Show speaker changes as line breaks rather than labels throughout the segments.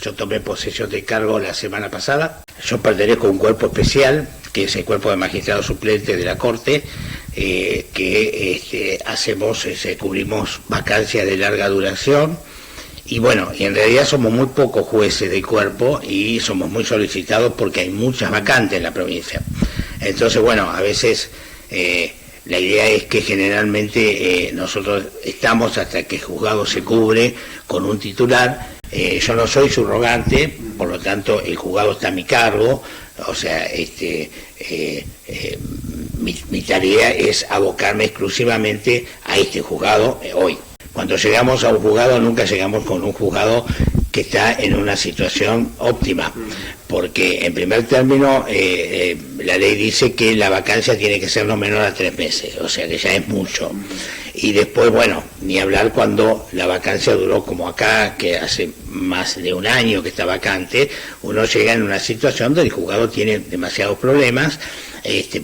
Yo tomé posesión de cargo la semana pasada. Yo pertenezco a un cuerpo especial, que es el cuerpo de magistrados suplentes de la Corte, que hacemos, cubrimos vacancias de larga duración. Y bueno, y en realidad somos muy pocos jueces del cuerpo y somos muy solicitados porque hay muchas vacantes en la provincia. Entonces, bueno, a veces la idea es que generalmente nosotros estamos hasta que el juzgado se cubre con un titular. Yo no soy subrogante, por lo tanto el juzgado está a mi cargo, o sea, mi tarea es abocarme exclusivamente a este juzgado hoy. Cuando llegamos a un juzgado, nunca llegamos con un juzgado que está en una situación óptima, porque en primer término la ley dice que la vacancia tiene que ser no menor a 3 meses, o sea que ya es mucho. Y después, bueno, ni hablar cuando la vacancia duró como acá, que hace más de un año que está vacante, uno llega en una situación donde el juzgado tiene demasiados problemas,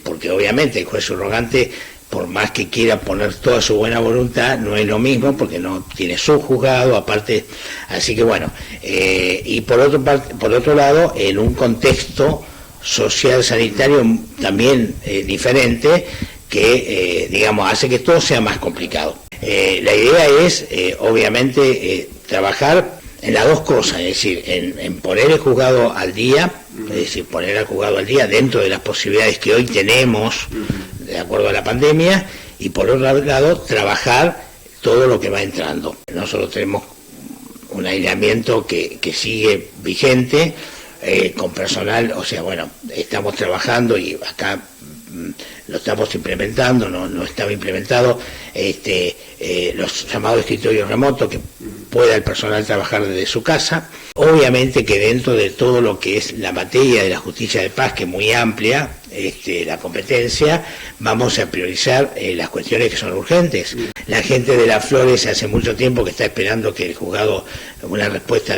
porque obviamente el juez subrogante, por más que quiera poner toda su buena voluntad, no es lo mismo porque no tiene su juzgado, aparte, así que bueno, y por otro lado, en un contexto social sanitario también diferente, que digamos hace que todo sea más complicado. La idea es, obviamente, trabajar en las dos cosas, es decir, en poner el juzgado al día, es decir, poner al juzgado al día dentro de las posibilidades que hoy tenemos, de acuerdo a la pandemia, y por otro lado, trabajar todo lo que va entrando. Nosotros tenemos un aislamiento que sigue vigente, con personal, o sea, bueno, estamos trabajando y acá lo estamos implementando, no estaba implementado, los llamados escritorios remotos, que pueda el personal trabajar desde su casa. Obviamente que dentro de todo lo que es la materia de la justicia de paz, que es muy amplia, la competencia, vamos a priorizar las cuestiones que son urgentes. La gente de Las Flores hace mucho tiempo que está esperando que el juzgado, una respuesta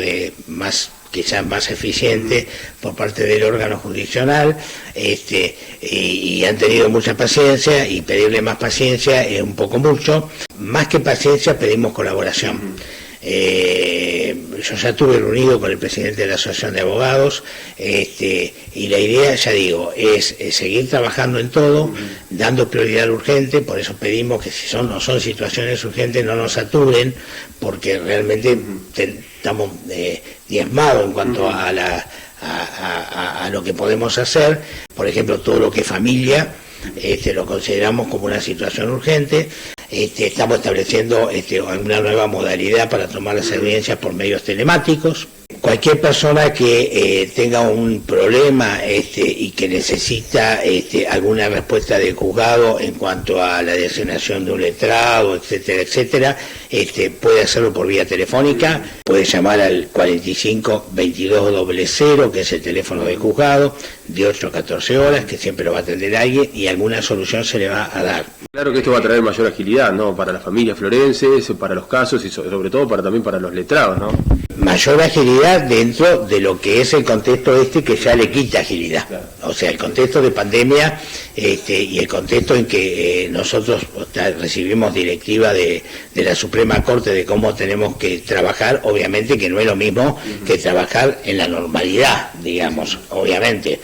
quizás más eficiente por parte del órgano jurisdiccional, y han tenido mucha paciencia, y pedirle más paciencia es un poco mucho. Más que paciencia pedimos colaboración. Yo ya estuve reunido con el presidente de la Asociación de Abogados, y la idea, ya digo, es seguir trabajando en todo, dando prioridad al urgente. Por eso pedimos que si no son situaciones urgentes no nos saturen, porque realmente estamos diezmados en cuanto a lo que podemos hacer. Por ejemplo, todo lo que es familia, lo consideramos como una situación urgente. Estamos estableciendo una nueva modalidad para tomar las audiencias por medios telemáticos. Cualquier persona que tenga un problema y que necesita alguna respuesta del juzgado en cuanto a la designación de un letrado, etcétera, etcétera, puede hacerlo por vía telefónica, puede llamar al 45 22 00, que es el teléfono del juzgado, de 8 a 14 horas, que siempre lo va a atender alguien y alguna solución se le va a dar.
Claro que esto va a traer mayor agilidad, ¿no? Para las familias florenses, para los casos y sobre todo también para los letrados, ¿no?
Mayor agilidad dentro de lo que es el contexto que ya le quita agilidad. Claro. O sea, el contexto de pandemia y el contexto en que nosotros recibimos directiva de la Suprema Corte de cómo tenemos que trabajar, obviamente que no es lo mismo que trabajar en la normalidad, digamos, obviamente.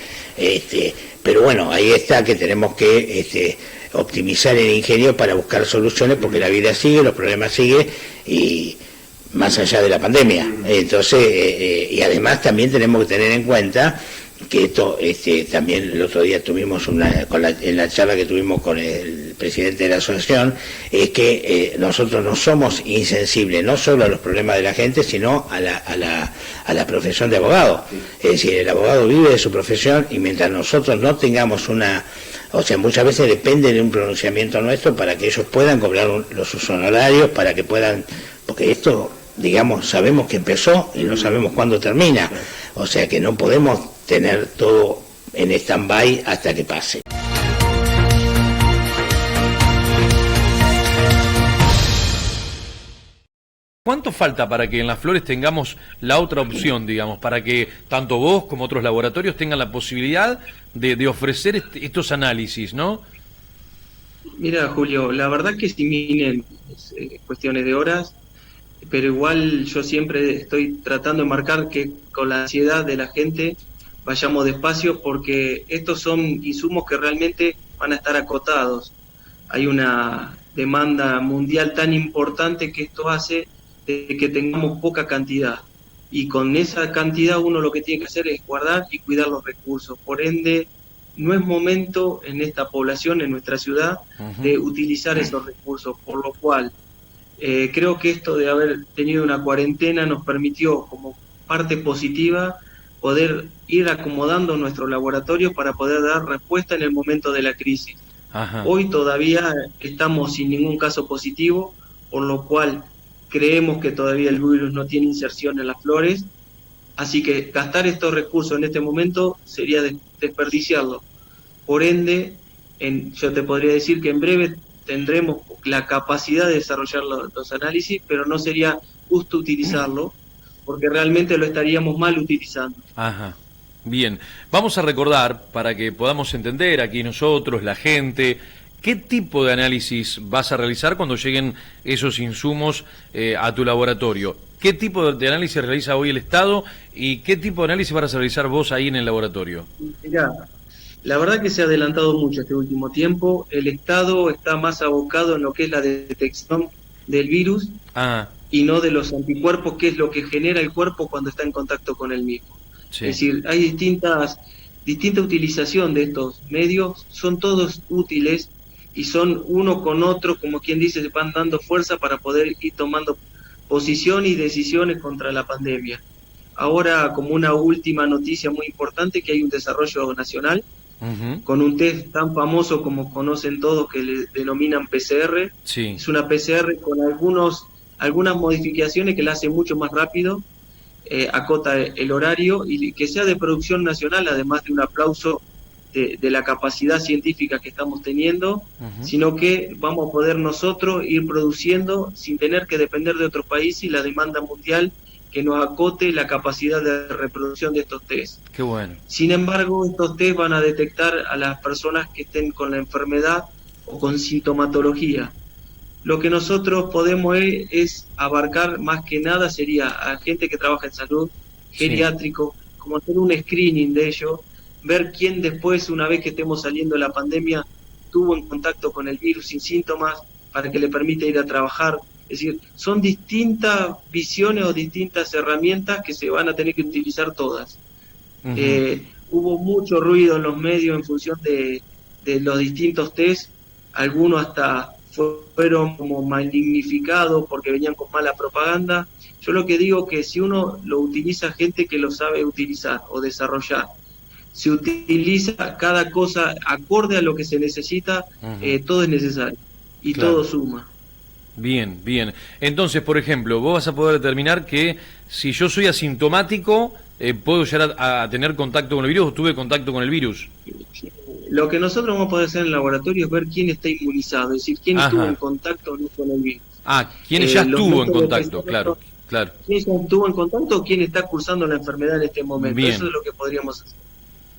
Pero bueno, ahí está que tenemos que optimizar el ingenio para buscar soluciones, porque la vida sigue, los problemas siguen, y más allá de la pandemia. Entonces, y además también tenemos que tener en cuenta que esto, también el otro día tuvimos en la charla que tuvimos con el presidente de la asociación, es que nosotros no somos insensibles, no solo a los problemas de la gente, sino a la profesión de abogado. Es decir, el abogado vive de su profesión, y mientras nosotros no tengamos o sea, muchas veces depende de un pronunciamiento nuestro para que ellos puedan cobrar sus honorarios, para que puedan, porque esto, digamos, sabemos que empezó y no sabemos cuándo termina, o sea que no podemos tener todo en stand-by hasta que pase.
¿Cuánto falta para que en Las Flores tengamos la otra opción, digamos, para que tanto vos como otros laboratorios tengan la posibilidad de ofrecer estos análisis, ¿no?
Mira, Julio, la verdad que si vienen cuestiones de horas, pero igual yo siempre estoy tratando de marcar que con la ansiedad de la gente vayamos despacio, porque estos son insumos que realmente van a estar acotados. Hay una demanda mundial tan importante que esto hace de que tengamos poca cantidad. Y con esa cantidad uno lo que tiene que hacer es guardar y cuidar los recursos. Por ende, no es momento en esta población, en nuestra ciudad, de utilizar esos recursos, por lo cual creo que esto de haber tenido una cuarentena nos permitió, como parte positiva, poder ir acomodando nuestro laboratorio para poder dar respuesta en el momento de la crisis.
Ajá.
Hoy todavía estamos sin ningún caso positivo, por lo cual creemos que todavía el virus no tiene inserción en las flores, así que gastar estos recursos en este momento sería desperdiciarlo. Por ende, yo te podría decir que en breve tendremos la capacidad de desarrollar los análisis, pero no sería justo utilizarlo, porque realmente lo estaríamos mal utilizando.
Ajá. Bien, vamos a recordar, para que podamos entender aquí nosotros, la gente, ¿qué tipo de análisis vas a realizar cuando lleguen esos insumos a tu laboratorio? ¿Qué tipo de análisis realiza hoy el Estado y qué tipo de análisis vas a realizar vos ahí en el laboratorio?
Mirá, la verdad que se ha adelantado mucho este último tiempo. El Estado está más abocado en lo que es la detección del virus y no de los anticuerpos, que es lo que genera el cuerpo cuando está en contacto con el mismo. Sí. Es decir, hay distinta utilización de estos medios, son todos útiles y son uno con otro, como quien dice, se van dando fuerza para poder ir tomando posición y decisiones contra la pandemia. Ahora, como una última noticia muy importante, que hay un desarrollo nacional con un test tan famoso como conocen todos, que le denominan PCR. Sí. Es una PCR con algunas modificaciones que la hace mucho más rápido, acota el horario, y que sea de producción nacional, además de un aplauso de la capacidad científica que estamos teniendo, sino que vamos a poder nosotros ir produciendo sin tener que depender de otro país y la demanda mundial que nos acote la capacidad de reproducción de estos test.
Qué bueno.
Sin embargo, estos test van a detectar a las personas que estén con la enfermedad o con sintomatología. Lo que nosotros podemos es abarcar más que nada sería a gente que trabaja en salud, geriátrico, como hacer un screening de ellos, ver quién después, una vez que estemos saliendo de la pandemia, tuvo en contacto con el virus sin síntomas, para que le permita ir a trabajar. Es decir, son distintas visiones o distintas herramientas que se van a tener que utilizar todas. Hubo mucho ruido en los medios en función de los distintos test, algunos hasta fueron como malignificados porque venían con mala propaganda. Yo lo que digo que si uno lo utiliza, gente que lo sabe utilizar o desarrollar, se utiliza cada cosa acorde a lo que se necesita, todo es necesario y todo suma.
Bien, bien. Entonces, por ejemplo, vos vas a poder determinar que si yo soy asintomático, puedo llegar a tener contacto con el virus o tuve contacto con el virus.
Lo que nosotros vamos a poder hacer en el laboratorio es ver quién está inmunizado, es decir, quién estuvo en contacto o no con el virus.
Quién ya estuvo en contacto, claro.
¿Quién ya estuvo en contacto o quién está cursando la enfermedad en este momento? Bien. Eso es lo que podríamos hacer.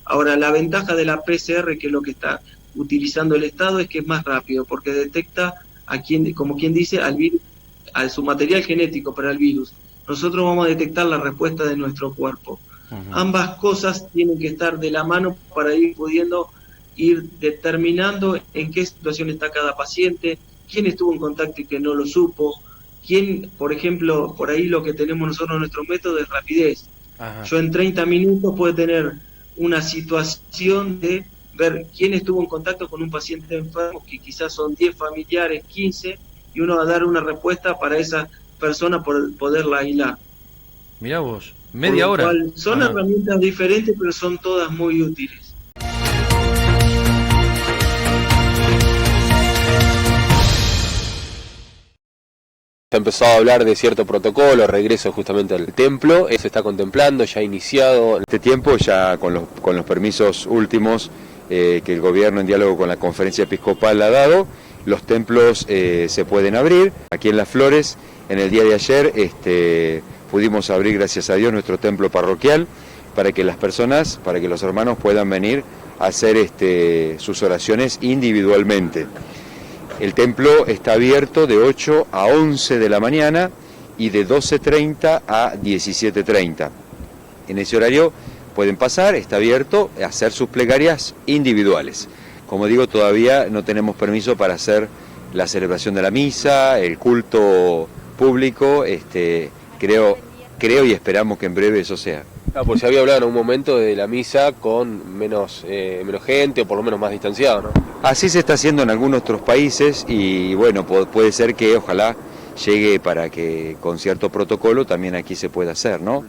Ahora, la ventaja de la PCR, que es lo que está utilizando el Estado, es que es más rápido, porque detecta a quien, como quien dice, al virus, a su material genético para el virus. Nosotros vamos a detectar la respuesta de nuestro cuerpo. Ambas cosas tienen que estar de la mano para ir pudiendo ir determinando en qué situación está cada paciente, quién estuvo en contacto y que no lo supo, quién, por ejemplo, por ahí lo que tenemos nosotros en nuestro método es rapidez. Yo en 30 minutos puedo tener una situación de ver quién estuvo en contacto con un paciente enfermo, que quizás son 10 familiares, 15, y uno va a dar una respuesta para esa persona por poderla aislar.
Mirá vos, media hora.
Son herramientas diferentes, pero son todas muy útiles.
Se ha empezado a hablar de cierto protocolo, regreso justamente al templo, se está contemplando, ya ha iniciado.
En este tiempo, ya con los permisos últimos que el gobierno en diálogo con la conferencia episcopal ha dado, los templos se pueden abrir. Aquí en Las Flores, en el día de ayer, pudimos abrir, gracias a Dios, nuestro templo parroquial para que las personas, para que los hermanos puedan venir a hacer sus oraciones individualmente. El templo está abierto de 8 a 11 de la mañana y de 12:30 a 17:30. En ese horario pueden pasar, está abierto, a hacer sus plegarias individuales. Como digo, todavía no tenemos permiso para hacer la celebración de la misa, el culto público, creo y esperamos que en breve eso sea.
Porque se había hablado en un momento de la misa con menos gente o por lo menos más distanciado, ¿no?
Así se está haciendo en algunos otros países y bueno, puede ser que ojalá llegue para que con cierto protocolo también aquí se pueda hacer, ¿no?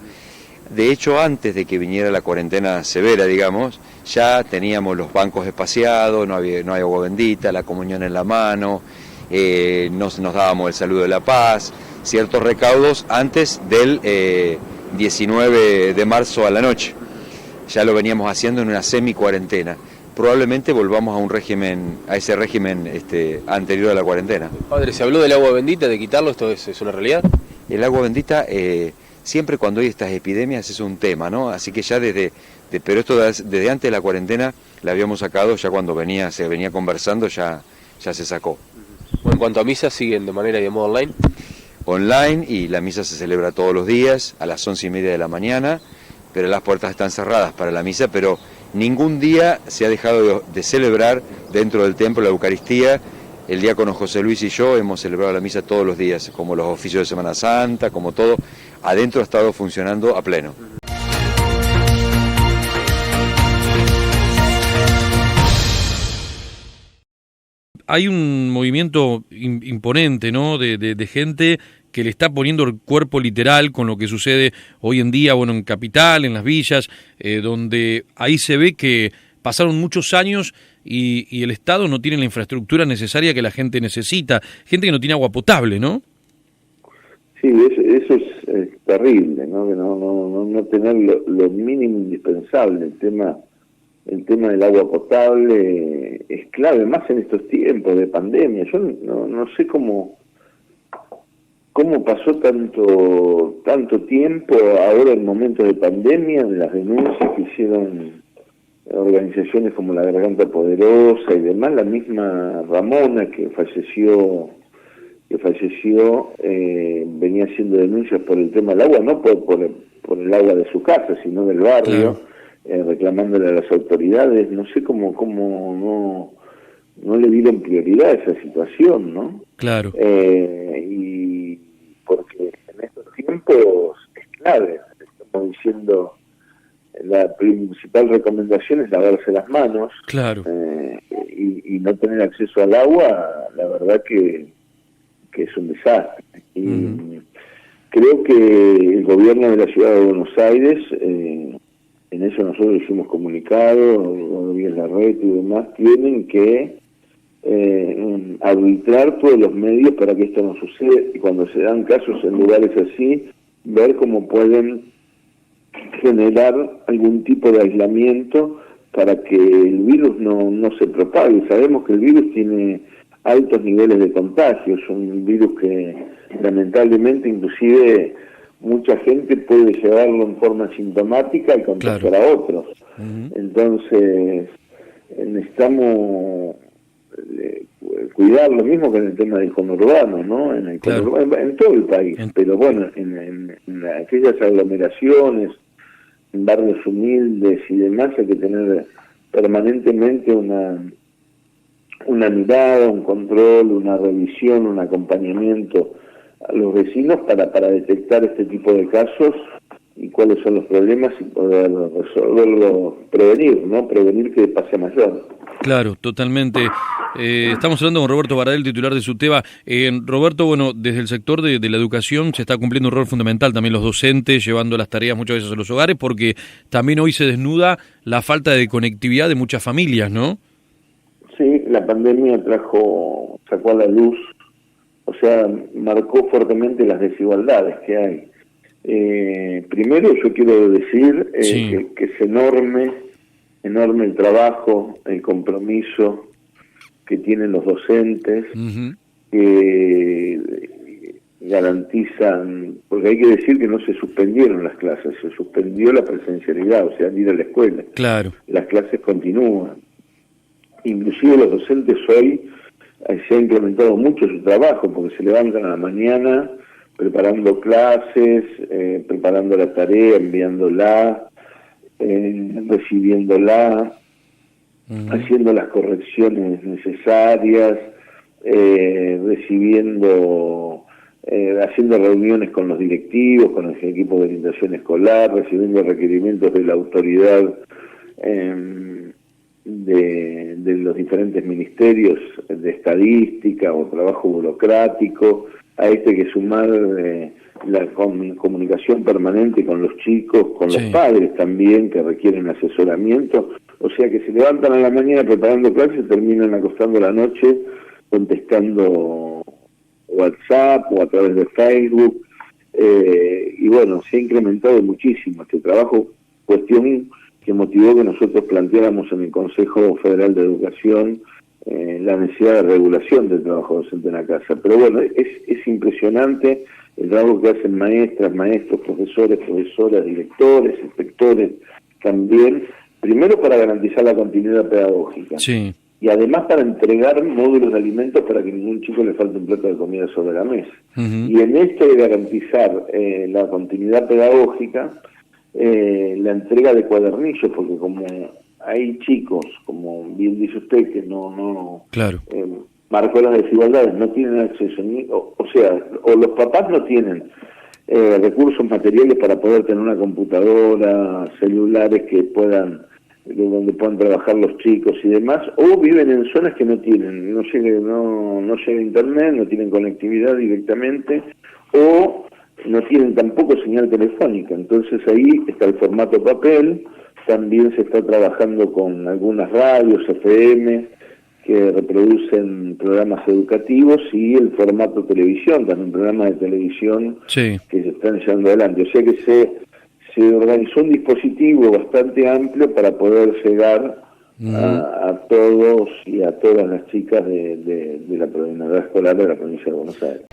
De hecho, antes de que viniera la cuarentena severa, digamos, ya teníamos los bancos espaciados, no hay agua bendita, la comunión en la mano, nos dábamos el saludo de la paz, ciertos recaudos antes del 19 de marzo a la noche. Ya lo veníamos haciendo en una semi-cuarentena. Probablemente volvamos a ese régimen anterior a la cuarentena.
Padre, ¿se habló del agua bendita, de quitarlo? ¿Esto es una realidad?
El agua bendita, siempre cuando hay estas epidemias es un tema, ¿no? Así que ya pero esto desde antes de la cuarentena la habíamos sacado, ya cuando se venía conversando ya se sacó.
Bueno, en cuanto a misa, ¿siguen de manera y de modo online?
Online, y la misa se celebra todos los días a las 11:30 de la mañana, pero las puertas están cerradas para la misa, pero ningún día se ha dejado de celebrar dentro del templo la Eucaristía. El diácono José Luis y yo hemos celebrado la misa todos los días, como los oficios de Semana Santa, como todo. Adentro ha estado funcionando a pleno.
Hay un movimiento imponente, ¿no?, de gente que le está poniendo el cuerpo literal con lo que sucede hoy en día, bueno, en Capital, en las villas, donde ahí se ve que pasaron muchos años y el Estado no tiene la infraestructura necesaria que la gente necesita, gente que no tiene agua potable, ¿no?
Sí, eso es terrible, ¿no? Que no tener lo mínimo indispensable. El tema del agua potable es clave, más en estos tiempos de pandemia. Yo no sé cómo pasó tanto tiempo ahora en momentos de pandemia, de las denuncias que hicieron organizaciones como la Garganta Poderosa y demás. La misma Ramona que falleció venía haciendo denuncias por el tema del agua, no por el agua de su casa, sino del barrio. Claro. Reclamándole a las autoridades. No sé cómo no le dieron prioridad a esa situación, ¿no?
Claro.
Y porque en estos tiempos es clave. Estamos diciendo, la principal recomendación es lavarse las manos.
Claro.
Y no tener acceso al agua, la verdad que es un desastre. Y creo que el gobierno de la ciudad de Buenos Aires, en eso nosotros hicimos comunicado, bien la red y demás, tienen que arbitrar todos los medios para que esto no suceda, y cuando se dan casos en lugares así, ver cómo pueden generar algún tipo de aislamiento para que el virus no se propague. Sabemos que el virus tiene altos niveles de contagio, es un virus que lamentablemente inclusive mucha gente puede llevarlo en forma sintomática y contagiar a otros. Entonces necesitamos cuidar lo mismo que en el tema del conurbano, ¿no? En todo el país, pero bueno, en aquellas aglomeraciones, en barrios humildes y demás, hay que tener permanentemente una mirada, un control, una revisión, un acompañamiento a los vecinos para detectar este tipo de casos y cuáles son los problemas y poder resolverlo, prevenir que pase a mayor.
Claro, totalmente. Estamos hablando con Roberto Baradel, titular de SUTEBA. Roberto, bueno, desde el sector de la educación se está cumpliendo un rol fundamental, también los docentes llevando las tareas muchas veces a los hogares, porque también hoy se desnuda la falta de conectividad de muchas familias, ¿no?
Sí, la pandemia sacó a la luz, o sea, marcó fuertemente las desigualdades que hay. Primero yo quiero decir que es enorme el trabajo, el compromiso que tienen los docentes, que garantizan, porque hay que decir que no se suspendieron las clases, se suspendió la presencialidad, o sea, ir a la escuela.
Claro.
Las clases continúan. Inclusive los docentes hoy se ha incrementado mucho su trabajo, porque se levantan a la mañana preparando clases, preparando la tarea, enviándola, recibiéndola, haciendo las correcciones necesarias, recibiendo, haciendo reuniones con los directivos, con el equipo de orientación escolar, recibiendo requerimientos de la autoridad de los diferentes ministerios de estadística o trabajo burocrático. A que sumar la comunicación permanente con los chicos, con los padres también, que requieren asesoramiento. O sea que se levantan a la mañana preparando clases y terminan acostando a la noche contestando WhatsApp o a través de Facebook. Y bueno, se ha incrementado muchísimo este trabajo, cuestión que motivó que nosotros planteáramos en el Consejo Federal de Educación la necesidad de regulación del trabajo docente en la casa. Pero bueno, es impresionante el trabajo que hacen maestras, maestros, profesores, profesoras, directores, inspectores también, primero para garantizar la continuidad pedagógica, y además para entregar módulos de alimentos para que ningún chico le falte un plato de comida sobre la mesa. Y en esto de garantizar la continuidad pedagógica, la entrega de cuadernillos, porque como hay chicos, como bien dice usted, que no marcó las desigualdades, no tienen acceso, o sea, o los papás no tienen recursos materiales para poder tener una computadora, celulares que puedan, donde puedan trabajar los chicos y demás, o viven en zonas que no tienen, no llega internet, no tienen conectividad directamente, o no tienen tampoco señal telefónica. Entonces ahí está el formato papel. También se está trabajando con algunas radios FM que reproducen programas educativos, y el formato televisión, también programas de televisión que se están llevando adelante. O sea que se organizó un dispositivo bastante amplio para poder llegar a todos y a todas las chicas de la provincia escolar de la provincia de Buenos Aires.